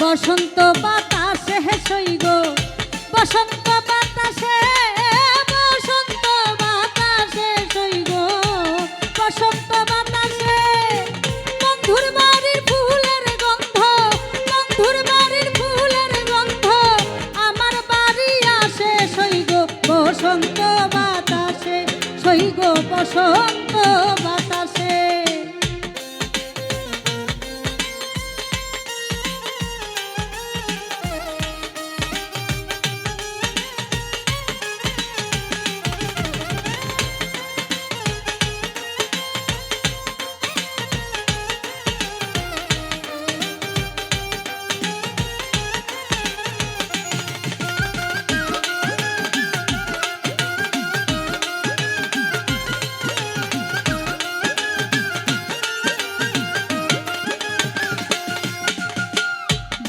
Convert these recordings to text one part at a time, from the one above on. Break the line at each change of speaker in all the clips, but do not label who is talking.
বসন্ত বাতাসে সই গো বসন্ত বাতাসে বসন্ত বাতাসে সই গো বসন্ত বাতাসে বন্ধুর বাড়ির ফুলের গন্ধ বন্ধুর বাড়ির ফুলের গন্ধ আমার বাড়ি আসে সই গো বসন্ত বাতাসে সই গো বসন্ত বাতাসে।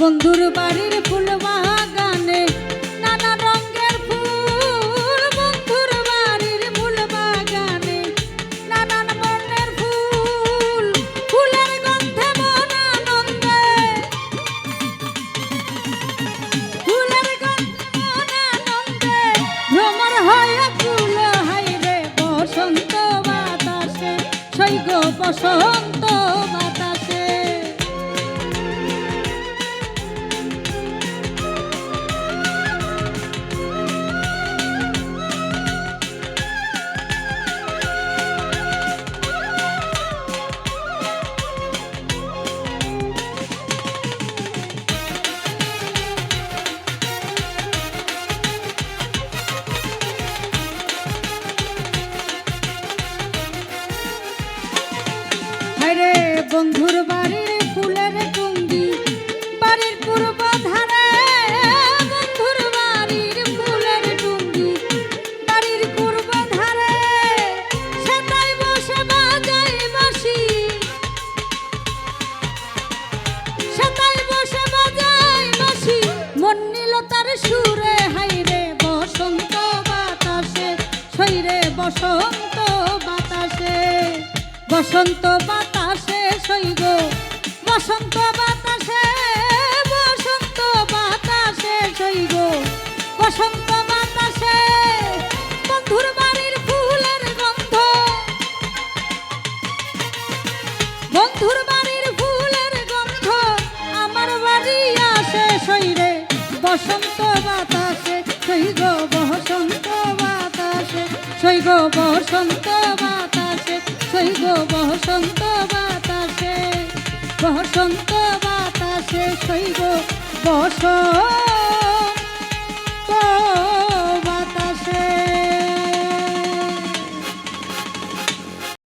বন্ধুর বাড়ির ফুল বাগানে নানা রঙের ফুল বন্ধুর বাড়ির ফুল বাগানে নানান বর্ণের ফুল ফুলের গন্ধে মন আনন্দে ফুলের গন্ধে মন আনন্দে ভ্রমর হয়ে ফুল হাইরে বসন্ত বাতাসে সই গো বসন্ত বাতাসে। রে বন্ধুর বাড়ির ফুলের টুঙ্গি বাড়ির পূর্ব ধারে বন্ধুর বাড়ির ফুলের টুঙ্গি বাড়ির পূর্ব ধারে সেটাই বসে বাজাই বাঁশি সেটাই বসে বাজাই বাঁশি মন নিল তার সুরে হাইরে বসন্ত বাতাসে সইরে বসন্ত বাতাসে বসন্ত বাতাসে সই গো বসন্ত বাতাসে বসন্ত বাতাসে সই গো বসন্ত বাতাসে বন্ধুর বাড়ির ফুলের গন্ধ বন্ধুর বাড়ির ফুলের গন্ধ আমার বাড়ি আসে সইরে বসন্ত বাতাসে সই গো বসন্ত বাতাসে সই গো বসন্ত বাতাসে সই গো বসন্ত বাতাসে বসন্ত বাতাসে সই গো বসন্ত